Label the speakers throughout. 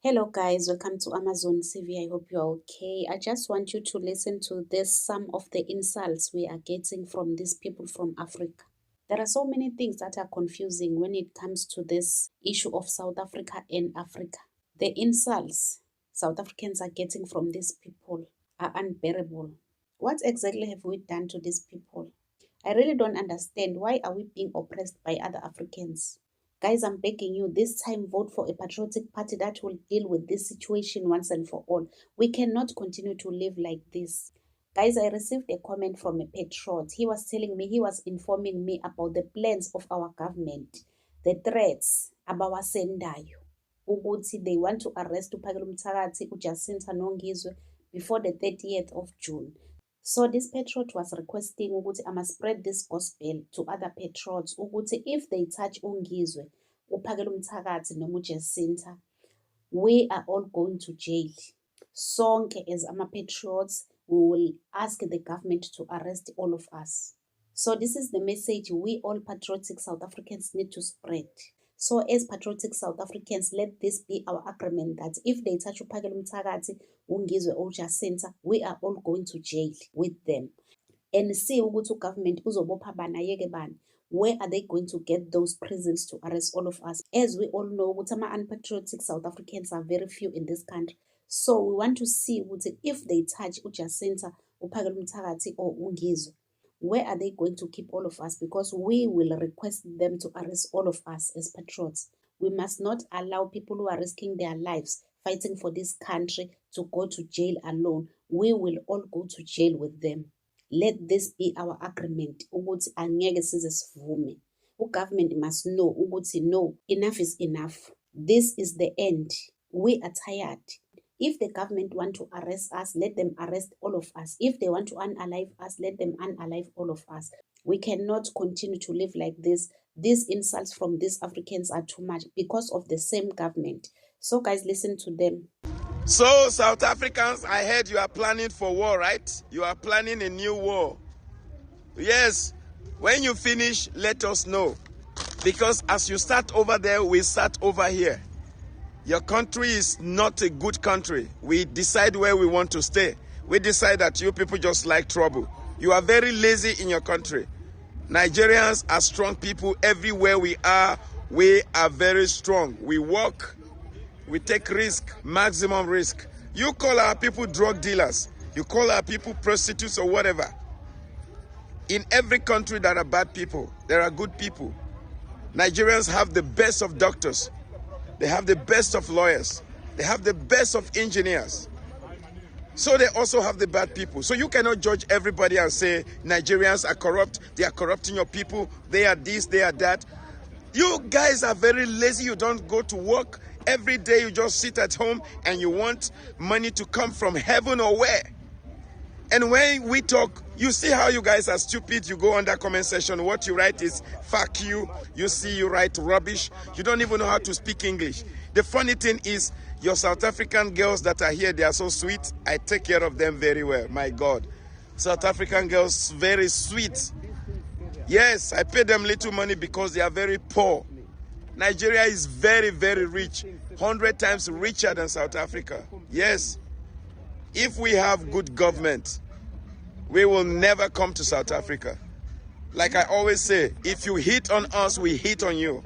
Speaker 1: Hello guys, welcome to Amazon CV. I hope you are okay. I just want you to listen to this, some of the insults we are getting from these people from Africa. There are so many things that are confusing when it comes to this issue of South Africa and Africa. The insults South Africans are getting from these people are unbearable. What exactly have we done to these people? I really don't understand. Why are we being oppressed by other Africans? Guys, I'm begging you, this time vote for a patriotic party that will deal with this situation once and for all. We cannot continue to live like this. Guys, I received a comment from a patriot. He was telling me, he was informing me about the plans of our government, the threats abawasendayo. Ukuthi they want to arrest uPhakela Mthakathi, uJacinta Nongizwe before the 30th of June. So this patriot was requesting ukuthi I must spread this gospel to other patriots ukuthi if they touch uNgizwe, uPhakela Mthakathi noma uJacinta, we are all going to jail. Sonke as ama-patriots, we will ask the government to arrest all of us. So this is the message we all patriotic South Africans need to spread. So as patriotic South Africans, let this be our agreement that if they touch uPhakela Mthakathi, uNgizwe or Jacinta, we are all going to jail with them. And see ukuthi government uzobopha bani ayeke bani. Where are they going to get those prisons to arrest all of us? As we all know, unpatriotic South Africans are very few in this country. So we want to see if they touch uJacinta, uPhakela Mthakathi or uNgizwe, where are they going to keep all of us? Because we will request them to arrest all of us as patriots. We must not allow people who are risking their lives fighting for this country to go to jail alone. We will all go to jail with them. Let this be our agreement. Ukuthi angeke size sivume. Government must know ukuthi no, enough is enough. This is the end. We are tired. If the government want to arrest us, let them arrest all of us. If they want to unalive us, let them unalive all of us. We cannot continue to live like this. These insults from these Africans are too much because of the same government. So guys, listen to them.
Speaker 2: So South Africans, I heard you are planning for war, right? You are planning a new war. Yes, when you finish, let us know. Because as you start over there, we start over here. Your country is not a good country. We decide where we want to stay. We decide that you people just like trouble. You are very lazy in your country. Nigerians are strong people. Everywhere we are very strong. We work, we take risk, maximum risk. You call our people drug dealers. You call our people prostitutes or whatever. In every country there are bad people. There are good people. Nigerians have the best of doctors. They have the best of lawyers. They have the best of engineers. So they also have the bad people. So you cannot judge everybody and say Nigerians are corrupt. They are corrupting your people. They are this, they are that. You guys are very lazy. You don't go to work. Every day you just sit at home and you want money to come from heaven or where. And when we talk, you see how you guys are stupid. You go under comment section. What you write is fuck you. You see you write rubbish. You don't even know how to speak English. The funny thing is your South African girls that are here, they are so sweet. I take care of them very well. My God. South African girls, very sweet. Yes, I pay them little money because they are very poor. Nigeria is very, very rich. 100 times richer than South Africa. Yes. If we have good government, we will never come to South Africa. Like I always say, if you hit on us, we hit on you.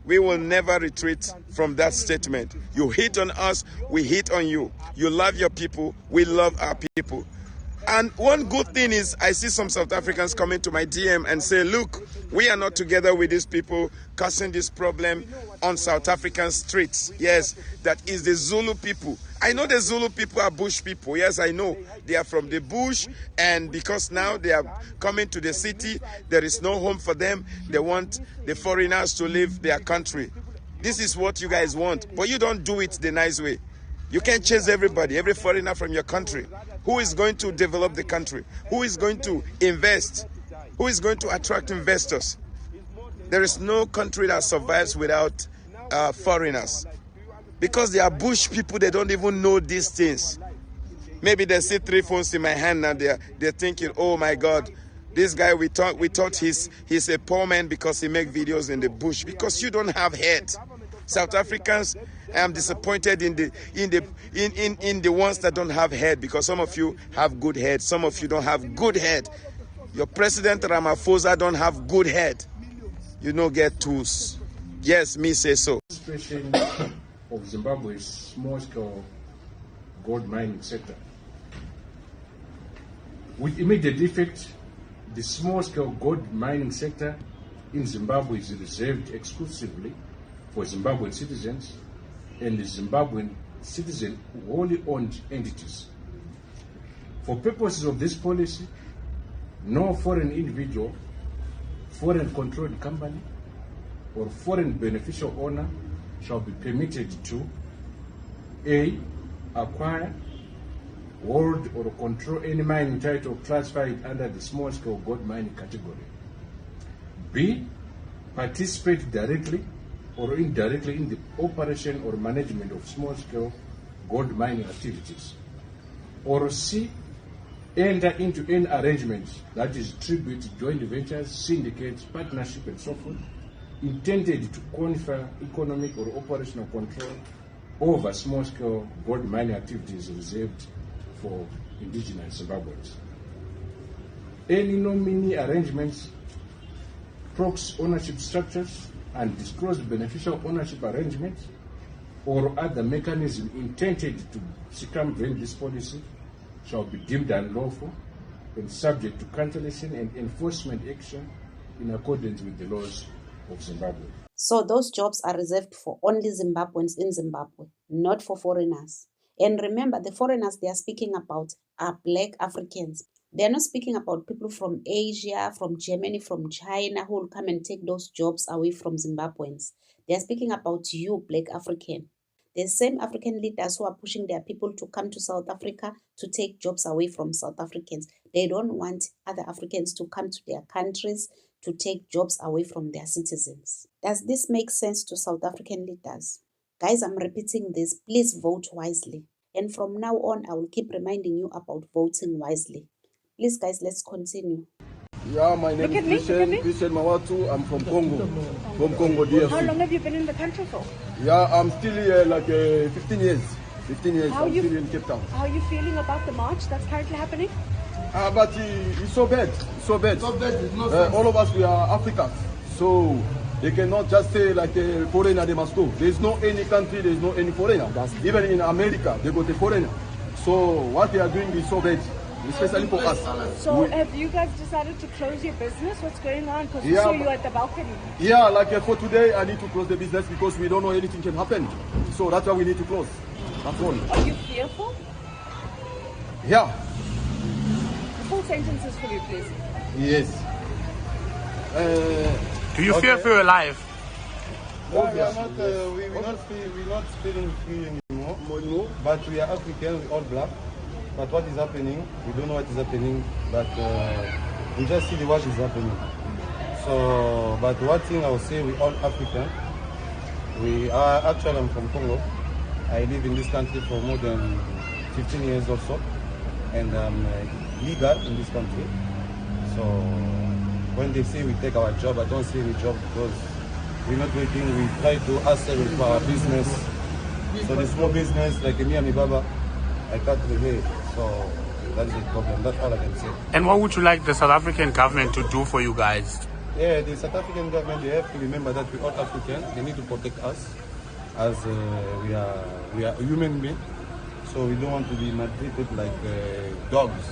Speaker 2: We will never retreat from that statement. You hit on us, we hit on you. You love your people, we love our people. And one good thing is I see some South Africans coming to my DM and say, look, we are not together with these people causing this problem on South African streets. Yes, that is the Zulu people. I know the Zulu people are bush people. Yes, I know. They are from the bush, and because now they are coming to the city, there is no home for them. They want the foreigners to leave their country. This is what you guys want, but you don't do it the nice way. You can't chase everybody, every foreigner from your country. Who is going to develop the country? Who is going to invest? Who is going to attract investors? There is no country that survives without foreigners. Because they are bush people, they don't even know these things. Maybe they see 3 phones in my hand and they're thinking, oh my God, this guy, we thought he's a poor man because he makes videos in the bush. Because you don't have head. South Africans I am disappointed in the ones that don't have head, because some of you have good head, some of you don't have good head. Your President Ramaphosa don't have good head. You don't get tools. Yes, me say so.
Speaker 3: Situation of Zimbabwe's small-scale gold mining sector. With immediate effect, the small-scale gold mining sector in Zimbabwe is reserved exclusively for Zimbabwean citizens and the Zimbabwean citizen wholly owned entities. For purposes of this policy, no foreign individual, foreign controlled company, or foreign beneficial owner shall be permitted to A. Acquire, hold, or control any mining title classified under the small-scale gold mining category. B. Participate directly or indirectly in the operation or management of small-scale gold mining activities. Or C. Enter into any arrangement that is tribute, joint ventures, syndicates, partnership, and so forth, intended to confer economic or operational control over small-scale gold mining activities reserved for indigenous Zimbabweans. Any nominee arrangements, proxy ownership structures, and disclosed beneficial ownership arrangements, or other mechanism intended to circumvent this policy shall be deemed unlawful and subject to cancellation and enforcement action in accordance with the laws of Zimbabwe.
Speaker 1: So those jobs are reserved for only Zimbabweans in Zimbabwe, not for foreigners. And remember, the foreigners they are speaking about are Black Africans. They are not speaking about people from Asia, from Germany, from China who will come and take those jobs away from Zimbabweans. They are speaking about you, Black African. The same African leaders who are pushing their people to come to South Africa to take jobs away from South Africans. They don't want other Africans to come to their countries to take jobs away from their citizens. Does this make sense to South African leaders? Guys, I'm repeating this. Please vote wisely. And from now on, I will keep reminding you about voting wisely. Please, guys, let's continue.
Speaker 4: Yeah, my name is Christian Mawatu. I'm from Congo, DRC.
Speaker 5: How long have you been in the country for?
Speaker 4: Yeah, I'm still here 15 years. 15 years, I'm still in Cape Town.
Speaker 5: How are you feeling about the march that's currently happening?
Speaker 4: But it's so bad, so bad. All of us, we are Africans. So they cannot just say like a foreigner, they must go. There's no any country, there's no any foreigner. Even in America, they got a foreigner. So what they are doing is so bad, especially for us.
Speaker 5: So have you guys decided to close your business? What's going on? Because we saw you at the balcony.
Speaker 4: Yeah, for today, I need to close the business because we don't know anything can happen. So that's why we need to close. That's all.
Speaker 5: Are you fearful?
Speaker 4: Yeah.
Speaker 5: The full sentences for you, please.
Speaker 4: Yes.
Speaker 6: Do you fear for your life?
Speaker 7: No, we're not feeling free anymore. But we are African, we all black. But what is happening, we don't know what is happening. But we just see what is happening. So, but one thing I will say, we all African. We are actually, I'm from Congo. I live in this country for more than 15 years or so, and I'm legal in this country. So when they say we take our job, I don't see any job because we're not working. We try to hustle for our business. So the small business, like me and my baba, I cut the hay. So that's the problem. That's all I can say.
Speaker 6: And what would you like the South African government to do for you guys?
Speaker 7: Yeah, the South African government, they have to remember that we're all African. They need to protect us as we are human beings. So we don't want to be maltreated like dogs.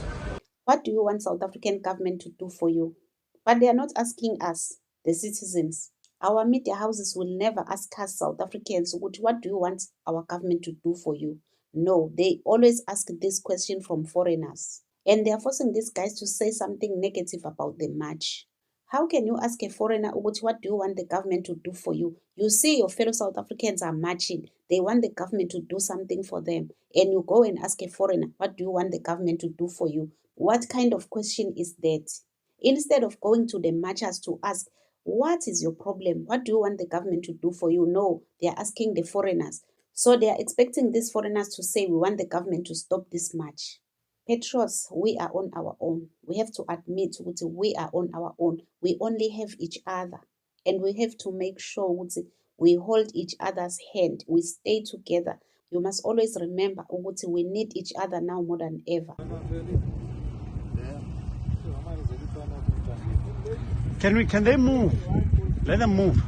Speaker 1: What do you want South African government to do for you? But they are not asking us, the citizens. Our media houses will never ask us, South Africans, what do you want our government to do for you? No, they always ask this question from foreigners. And they are forcing these guys to say something negative about the march. How can you ask a foreigner, what do you want the government to do for you? You see your fellow South Africans are marching. They want the government to do something for them. And you go and ask a foreigner, what do you want the government to do for you? What kind of question is that? Instead of going to the marchers to ask, what is your problem? What do you want the government to do for you? No, they are asking the foreigners. So they are expecting these foreigners to say, we want the government to stop this march. Petros, we are on our own. We have to admit we are on our own. We only have each other. And we have to make sure we hold each other's hand, we stay together. You must always remember ukuthi we need each other now more than ever.
Speaker 6: Can they move? Let them move.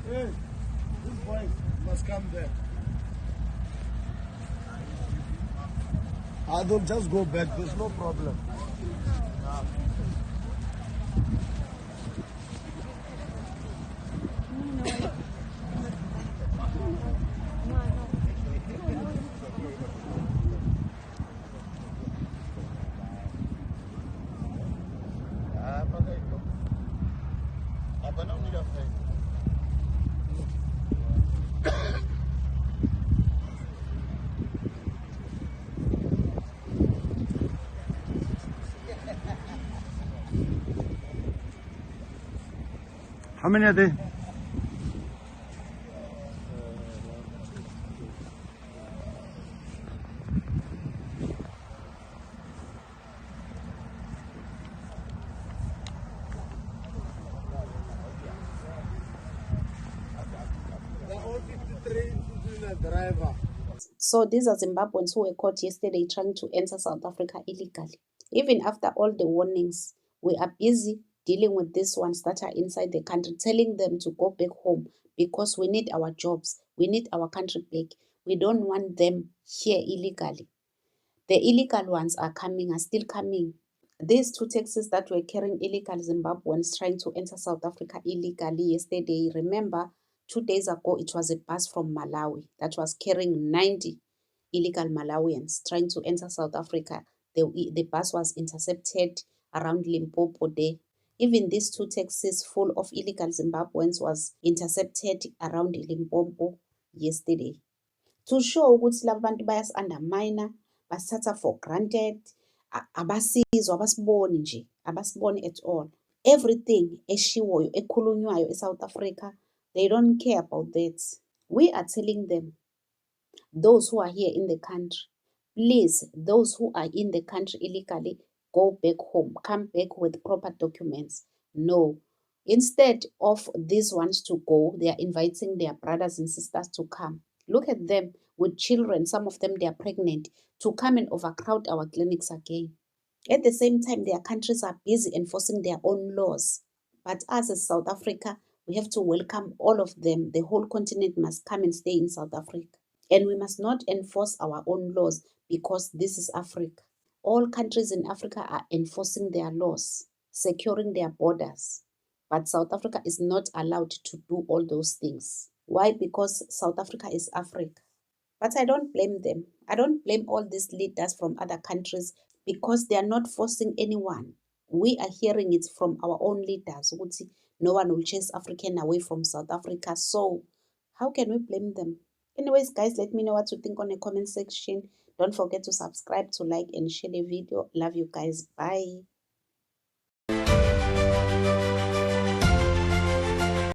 Speaker 7: Hey, this boy must come there. I don't just go back, there's no problem.
Speaker 6: How many are there?
Speaker 1: So these are Zimbabweans who were caught yesterday trying to enter South Africa illegally. Even after all the warnings, we are busy dealing with these ones that are inside the country, telling them to go back home because we need our jobs, we need our country back. We don't want them here illegally. The illegal ones are still coming. These two taxis that were carrying illegal Zimbabweans trying to enter South Africa illegally yesterday, remember, 2 days ago, it was a bus from Malawi that was carrying 90 illegal Malawians trying to enter South Africa. The bus was intercepted around Limpopo Day. Even these two taxis full of illegal Zimbabweans was intercepted around Limpopo yesterday. To show ukuthi laba bantu bayasi-undermine, basithatha for granted, abasizwa, abasiboni nje, abasiboni at all. Everything eshiwoyo, ekhulunywayo eSouth Africa, they don't care about that. We are telling them, those who are here in the country, please, those who are in the country illegally, go back home, come back with proper documents. No. Instead of these ones to go, they are inviting their brothers and sisters to come. Look at them with children, some of them they are pregnant, to come and overcrowd our clinics again. At the same time, their countries are busy enforcing their own laws. But us as South Africa, we have to welcome all of them. The whole continent must come and stay in South Africa. And we must not enforce our own laws because this is Africa. All countries in Africa are enforcing their laws, securing their borders. But South Africa is not allowed to do all those things. Why? Because South Africa is Africa. But I don't blame them. I don't blame all these leaders from other countries because they are not forcing anyone. We are hearing it from our own leaders. No one will chase African away from South Africa. So how can we blame them? Anyways, guys, let me know what you think on the comment section. Don't forget to subscribe, to like, and share the video. Love you guys. Bye.